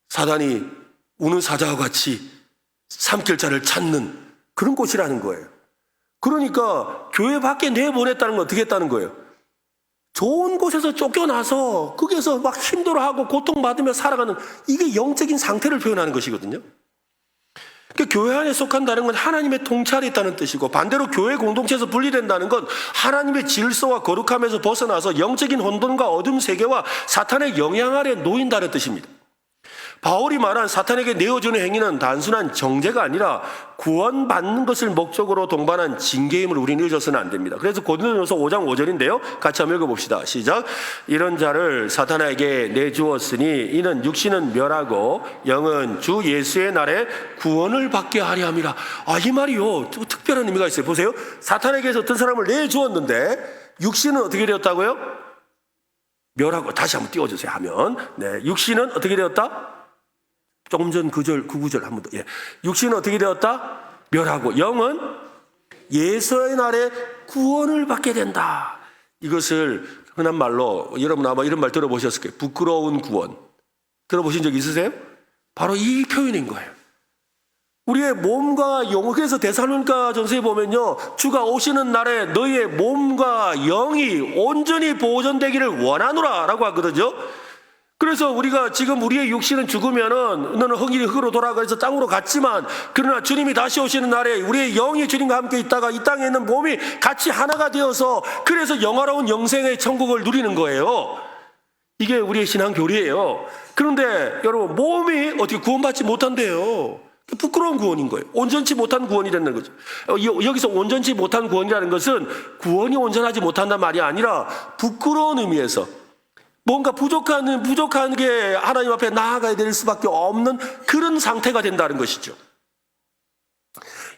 사단이 우는 사자와 같이 삼킬 자를 찾는 그런 곳이라는 거예요. 그러니까 교회 밖에 내보냈다는 건 어떻게 했다는 거예요? 좋은 곳에서 쫓겨나서 거기에서 막 힘들어하고 고통받으며 살아가는, 이게 영적인 상태를 표현하는 것이거든요. 그러니까 교회 안에 속한다는 건 하나님의 통찰이 있다는 뜻이고, 반대로 교회 공동체에서 분리된다는 건 하나님의 질서와 거룩함에서 벗어나서 영적인 혼돈과 어둠 세계와 사탄의 영향 아래 놓인다는 뜻입니다. 바울이 말한 사탄에게 내어주는 행위는 단순한 정죄가 아니라 구원받는 것을 목적으로 동반한 징계임을 우리는 잊어서는 안 됩니다. 그래서 고린도전서 5장 5절인데요. 같이 한번 읽어봅시다. 시작. 이런 자를 사탄에게 내주었으니 이는 육신은 멸하고 영은 주 예수의 날에 구원을 받게 하려 함이라. 이 말이요, 특별한 의미가 있어요. 보세요. 사탄에게서 어떤 사람을 내주었는데 육신은 어떻게 되었다고요? 멸하고. 다시 한번 띄워주세요 하면, 네, 육신은 어떻게 되었다? 조금 전 그 구절 한 번 더. 예. 육신은 어떻게 되었다? 멸하고. 영은 예수의 날에 구원을 받게 된다. 이것을 흔한 말로, 여러분 아마 이런 말 들어보셨을 거예요. 부끄러운 구원. 들어보신 적 있으세요? 바로 이 표현인 거예요. 우리의 몸과 영, 그래서 데살로니가 전서에 보면요, 주가 오시는 날에 너희의 몸과 영이 온전히 보존되기를 원하노라 라고 하거든요. 그래서 우리가 지금 우리의 육신은 죽으면은 너는 흙이 흙으로 돌아가서 땅으로 갔지만, 그러나 주님이 다시 오시는 날에 우리의 영이 주님과 함께 있다가 이 땅에 있는 몸이 같이 하나가 되어서, 그래서 영화로운 영생의 천국을 누리는 거예요. 이게 우리의 신앙 교리예요. 그런데 여러분, 몸이 어떻게 구원받지 못한대요. 부끄러운 구원인 거예요. 온전치 못한 구원이 된다는 거죠. 여기서 온전치 못한 구원이라는 것은 구원이 온전하지 못한다는 말이 아니라 부끄러운 의미에서 뭔가 부족한 게 하나님 앞에 나아가야 될 수밖에 없는 그런 상태가 된다는 것이죠.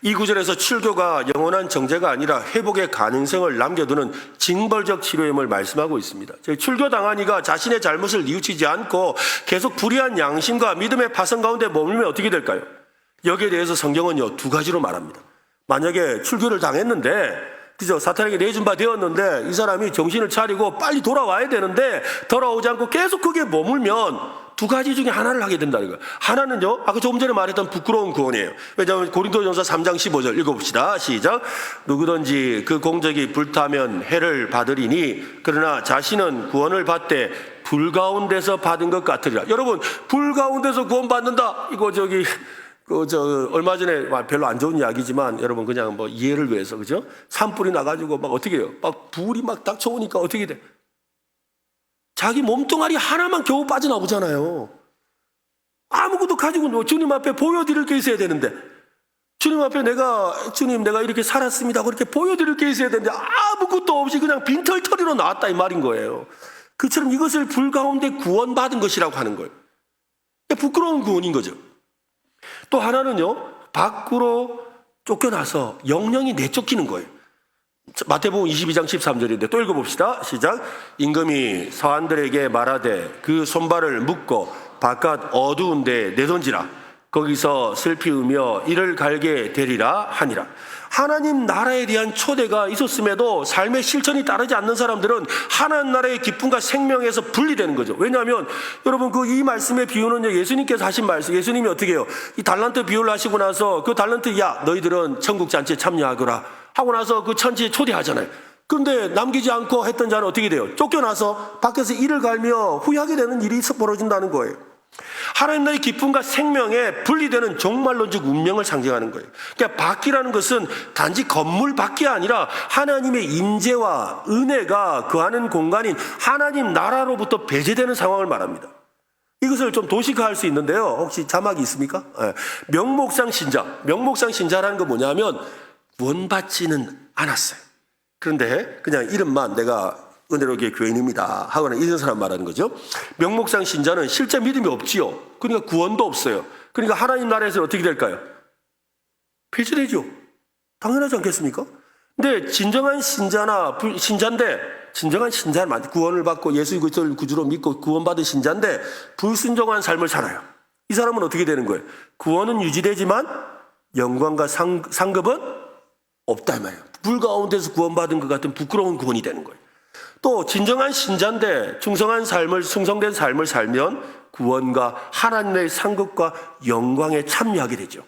이 구절에서 출교가 영원한 정죄가 아니라 회복의 가능성을 남겨두는 징벌적 치료임을 말씀하고 있습니다. 출교당한 이가 자신의 잘못을 뉘우치지 않고 계속 불의한 양심과 믿음의 파성 가운데 머물면 어떻게 될까요? 여기에 대해서 성경은요, 두 가지로 말합니다. 만약에 출교를 당했는데, 그죠? 사탄에게 내준 바 되었는데 이 사람이 정신을 차리고 빨리 돌아와야 되는데 돌아오지 않고 계속 거기에 머물면 두 가지 중에 하나를 하게 된다는 거예요. 하나는요, 아까 조금 전에 말했던 부끄러운 구원이에요. 왜냐하면 고린도전서 3장 15절 읽어봅시다. 시작. 누구든지 그 공적이 불타면 해를 받으리니 그러나 자신은 구원을 받되 불 가운데서 받은 것 같으리라. 여러분, 불 가운데서 구원 받는다, 이거 얼마 전에 별로 안 좋은 이야기지만 여러분 그냥 뭐 이해를 위해서, 그죠? 산불이 나가지고 막 어떻게 해요? 막 불이 막 닥쳐오니까 어떻게 돼? 자기 몸뚱아리 하나만 겨우 빠져나오잖아요. 아무것도 가지고 주님 앞에 보여드릴 게 있어야 되는데, 주님 앞에 주님 내가 이렇게 살았습니다 그렇게 보여드릴 게 있어야 되는데 아무것도 없이 그냥 빈털터리로 나왔다 이 말인 거예요. 그처럼 이것을 불 가운데 구원받은 것이라고 하는 거예요. 부끄러운 구원인 거죠. 또 하나는요, 밖으로 쫓겨나서 영영이 내쫓기는 거예요. 마태복음 22장 13절인데 또 읽어봅시다. 시작. 임금이 서한들에게 말하되 그 손발을 묶고 바깥 어두운 데 내던지라. 거기서 슬피 울며 이를 갈게 되리라 하니라. 하나님 나라에 대한 초대가 있었음에도 삶의 실천이 따르지 않는 사람들은 하나님 나라의 기쁨과 생명에서 분리되는 거죠. 왜냐하면 여러분 이 말씀의 비유는요, 예수님께서 하신 말씀, 예수님이 어떻게 해요? 이 달란트 비유를 하시고 나서 그 달란트, 야 너희들은 천국 잔치에 참여하거라 하고 나서 그 잔치에 초대하잖아요. 그런데 남기지 않고 했던 자는 어떻게 돼요? 쫓겨나서 밖에서 이를 갈며 후회하게 되는 일이 벌어진다는 거예요. 하나님 나라의 기쁨과 생명에 분리되는 종말론적 운명을 상징하는 거예요. 그러니까 밖이라는 것은 단지 건물 밖이 아니라 하나님의 임재와 은혜가 거하는 공간인 하나님 나라로부터 배제되는 상황을 말합니다. 이것을 좀 도식화할 수 있는데요, 혹시 자막이 있습니까? 네. 명목상 신자라는 건 뭐냐면 구원받지는 않았어요. 그런데 그냥 이름만 내가 은혜로교회 교인입니다 하거나 이런 사람 말하는 거죠. 명목상 신자는 실제 믿음이 없지요. 그러니까 구원도 없어요. 그러니까 하나님 나라에서 어떻게 될까요? 폐지되죠. 당연하지 않겠습니까? 근데 진정한 신자는 구원을 받고 예수 그리스도를 구주로 믿고 구원받은 신자인데 불순종한 삶을 살아요. 이 사람은 어떻게 되는 거예요? 구원은 유지되지만 영광과 상급은 없다 이 말이에요. 불 가운데서 구원받은 것 같은 부끄러운 구원이 되는 거예요. 또 진정한 신자인데 충성된 삶을 살면 구원과 하나님의 상급과 영광에 참여하게 되죠.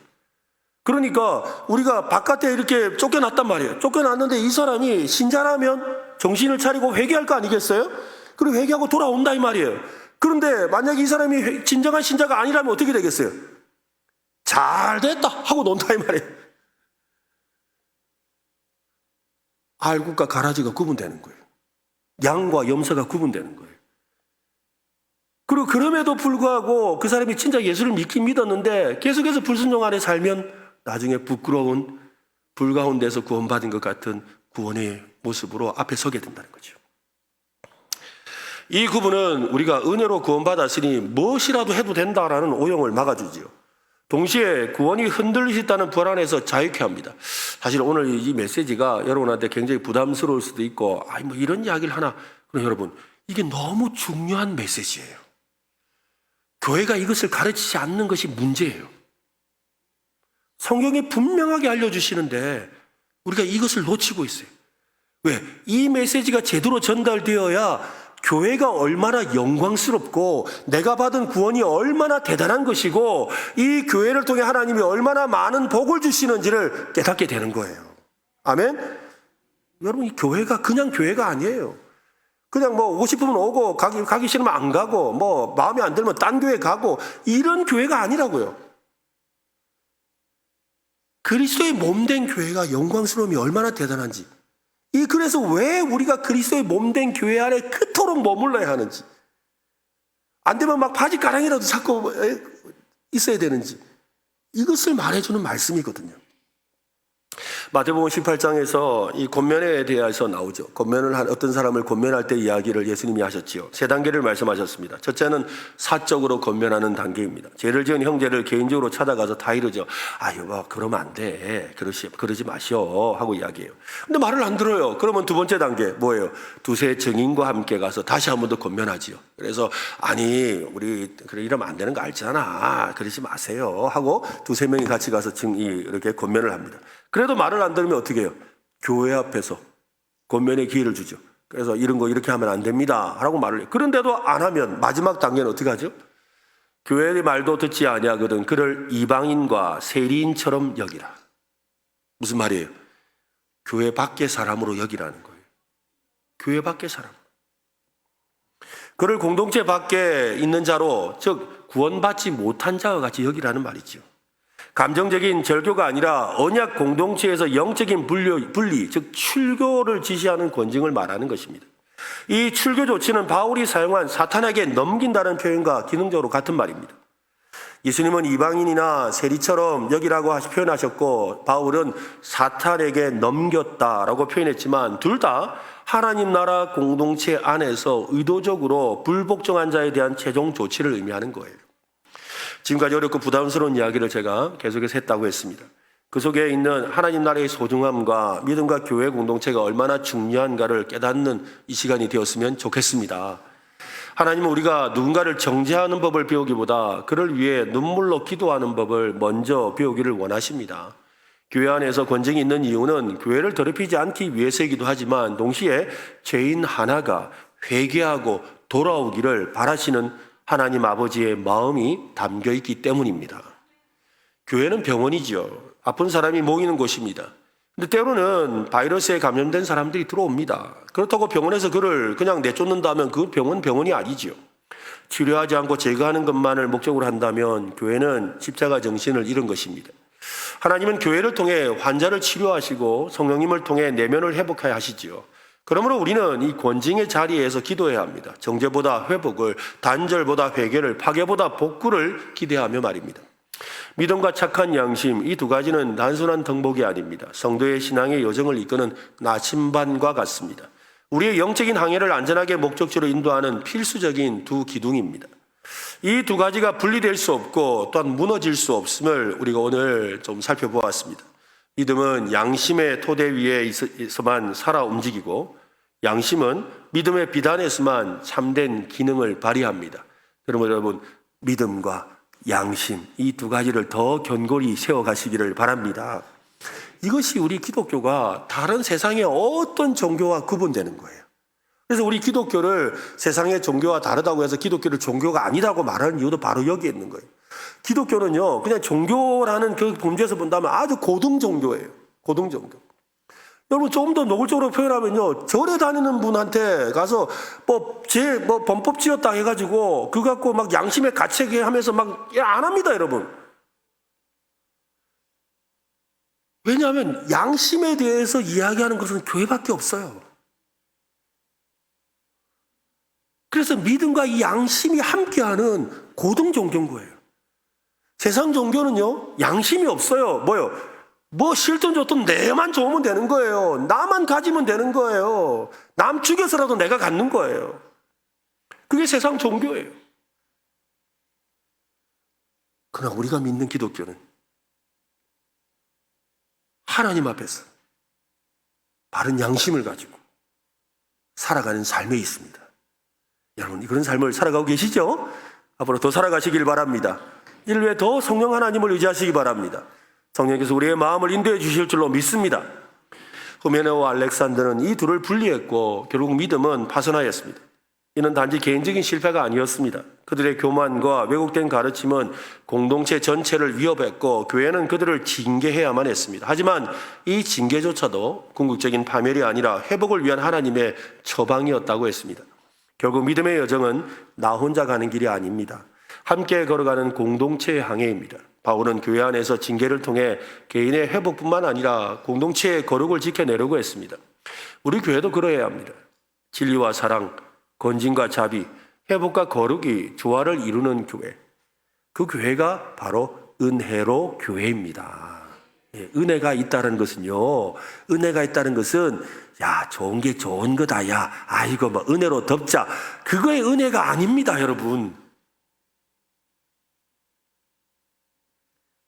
그러니까 우리가 바깥에 이렇게 쫓겨났단 말이에요. 쫓겨났는데 이 사람이 신자라면 정신을 차리고 회개할 거 아니겠어요? 그리고 회개하고 돌아온다 이 말이에요. 그런데 만약에 이 사람이 진정한 신자가 아니라면 어떻게 되겠어요? 잘 됐다 하고 논다 이 말이에요. 알곡과 가라지가 구분되는 거예요. 양과 염소가 구분되는 거예요. 그리고 그럼에도 불구하고 그 사람이 진짜 예수를 믿었는데 계속해서 불순종 안에 살면 나중에 부끄러운 불 가운데서 구원받은 것 같은 구원의 모습으로 앞에 서게 된다는 거죠. 이 구분은 우리가 은혜로 구원받았으니 무엇이라도 해도 된다라는 오용을 막아주지요. 동시에 구원이 흔들리셨다는 불안에서 자유케 합니다. 사실 오늘 이 메시지가 여러분한테 굉장히 부담스러울 수도 있고 뭐 이런 이야기를 하나. 그럼 여러분 이게 너무 중요한 메시지예요. 교회가 이것을 가르치지 않는 것이 문제예요. 성경이 분명하게 알려주시는데 우리가 이것을 놓치고 있어요. 왜? 이 메시지가 제대로 전달되어야 교회가 얼마나 영광스럽고 내가 받은 구원이 얼마나 대단한 것이고 이 교회를 통해 하나님이 얼마나 많은 복을 주시는지를 깨닫게 되는 거예요. 아멘? 여러분 이 교회가 그냥 교회가 아니에요. 그냥 오고 싶으면 오고 가기 싫으면 안 가고 마음에 안 들면 딴 교회 가고 이런 교회가 아니라고요. 그리스도의 몸된 교회가 영광스러움이 얼마나 대단한지, 그래서 왜 우리가 그리스도의 몸된 교회 안에 그토록 머물러야 하는지, 안 되면 막 바지 가랑이라도 잡고 있어야 되는지, 이것을 말해주는 말씀이거든요. 마태복음 18장에서 이 권면에 대해서 나오죠. 어떤 사람을 권면할 때 이야기를 예수님이 하셨지요. 세 단계를 말씀하셨습니다. 첫째는 사적으로 권면하는 단계입니다. 죄를 지은 형제를 개인적으로 찾아가서 다 이러죠. 여보 그러면 안 돼. 그러지 마시오 하고 이야기해요. 근데 말을 안 들어요. 그러면 두 번째 단계 뭐예요? 두세 증인과 함께 가서 다시 한 번 더 권면하지요. 그래서 우리 이러면 안 되는 거 알잖아. 그러지 마세요 하고 두세 명이 같이 가서 이렇게 권면을 합니다. 그래도 말을 안 들으면 어떻게 해요? 교회 앞에서 권면의 기회를 주죠. 그래서 이런 거 이렇게 하면 안 됩니다 라고 말을 해요. 그런데도 안 하면 마지막 단계는 어떻게 하죠? 교회의 말도 듣지 아니하거든 그를 이방인과 세리인처럼 여기라. 무슨 말이에요? 교회 밖의 사람으로 여기라는 거예요. 교회 밖의 사람. 그를 공동체 밖에 있는 자로, 즉 구원받지 못한 자와 같이 여기라는 말이죠. 감정적인 절교가 아니라 언약 공동체에서 영적인 분리, 즉 출교를 지시하는 권징을 말하는 것입니다. 이 출교 조치는 바울이 사용한 사탄에게 넘긴다는 표현과 기능적으로 같은 말입니다. 예수님은 이방인이나 세리처럼 여기라고 표현하셨고 바울은 사탄에게 넘겼다라고 표현했지만 둘 다 하나님 나라 공동체 안에서 의도적으로 불복종한 자에 대한 최종 조치를 의미하는 거예요. 지금까지 어렵고 부담스러운 이야기를 제가 계속해서 했다고 했습니다. 그 속에 있는 하나님 나라의 소중함과 믿음과 교회 공동체가 얼마나 중요한가를 깨닫는 이 시간이 되었으면 좋겠습니다. 하나님은 우리가 누군가를 정죄하는 법을 배우기보다 그를 위해 눈물로 기도하는 법을 먼저 배우기를 원하십니다. 교회 안에서 권징이 있는 이유는 교회를 더럽히지 않기 위해서이기도 하지만 동시에 죄인 하나가 회개하고 돌아오기를 바라시는 하나님 아버지의 마음이 담겨 있기 때문입니다. 교회는 병원이죠. 아픈 사람이 모이는 곳입니다. 근데 때로는 바이러스에 감염된 사람들이 들어옵니다. 그렇다고 병원에서 그를 그냥 내쫓는다면 그 병원이 아니죠. 치료하지 않고 제거하는 것만을 목적으로 한다면 교회는 십자가 정신을 잃은 것입니다. 하나님은 교회를 통해 환자를 치료하시고 성령님을 통해 내면을 회복하여 하시지요. 그러므로 우리는 이 권징의 자리에서 기도해야 합니다. 정죄보다 회복을, 단절보다 회개를, 파괴보다 복구를 기대하며 말입니다. 믿음과 착한 양심, 이 두 가지는 단순한 덕목이 아닙니다. 성도의 신앙의 여정을 이끄는 나침반과 같습니다. 우리의 영적인 항해를 안전하게 목적지로 인도하는 필수적인 두 기둥입니다. 이 두 가지가 분리될 수 없고 또한 무너질 수 없음을 우리가 오늘 좀 살펴보았습니다. 믿음은 양심의 토대 위에서만 살아 움직이고 양심은 믿음의 비단에서만 참된 기능을 발휘합니다. 그러면 여러분 믿음과 양심, 이 두 가지를 더 견고히 세워가시기를 바랍니다. 이것이 우리 기독교가 다른 세상의 어떤 종교와 구분되는 거예요. 그래서 우리 기독교를 세상의 종교와 다르다고 해서 기독교를 종교가 아니라고 말하는 이유도 바로 여기에 있는 거예요. 기독교는요, 그냥 종교라는 그 범주에서 본다면 아주 고등 종교예요. 고등 종교. 여러분, 조금 더 노골적으로 표현하면요, 절에 다니는 분한테 가서 범법 지었다 해가지고 그거 갖고 막 양심에 가책해 하면서 막 안 합니다, 여러분. 왜냐하면 양심에 대해서 이야기하는 것은 교회밖에 없어요. 그래서 믿음과 이 양심이 함께하는 고등 종교인 거예요. 세상 종교는요, 양심이 없어요. 뭐 싫든 좋든 내만 좋으면 되는 거예요. 나만 가지면 되는 거예요. 남 죽여서라도 내가 갖는 거예요. 그게 세상 종교예요. 그러나 우리가 믿는 기독교는 하나님 앞에서 바른 양심을 가지고 살아가는 삶에 있습니다. 여러분, 그런 삶을 살아가고 계시죠? 앞으로 더 살아가시길 바랍니다. 이를 위해 더 성령 하나님을 의지하시기 바랍니다. 성령께서 우리의 마음을 인도해 주실 줄로 믿습니다. 후메네오와 알렉산더는 이 둘을 분리했고 결국 믿음은 파손하였습니다. 이는 단지 개인적인 실패가 아니었습니다. 그들의 교만과 왜곡된 가르침은 공동체 전체를 위협했고 교회는 그들을 징계해야만 했습니다. 하지만 이 징계조차도 궁극적인 파멸이 아니라 회복을 위한 하나님의 처방이었다고 했습니다. 결국 믿음의 여정은 나 혼자 가는 길이 아닙니다. 함께 걸어가는 공동체의 항해입니다. 바울은 교회 안에서 징계를 통해 개인의 회복뿐만 아니라 공동체의 거룩을 지켜내려고 했습니다. 우리 교회도 그러해야 합니다. 진리와 사랑, 건진과 자비, 회복과 거룩이 조화를 이루는 교회. 그 교회가 바로 은혜로 교회입니다. 은혜가 있다는 것은요, 은혜가 있다는 것은 야, 좋은 게 좋은 거다. 야, 아이고 뭐 은혜로 덮자. 그거의 은혜가 아닙니다, 여러분.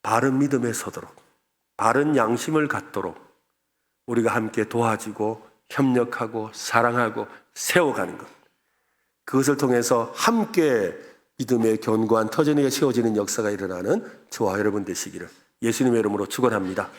바른 믿음에 서도록, 바른 양심을 갖도록 우리가 함께 도와주고 협력하고 사랑하고 세워가는 것. 그것을 통해서 함께 믿음의 견고한 터전이 세워지는 역사가 일어나는 저와 여러분 되시기를 예수님의 이름으로 축원합니다.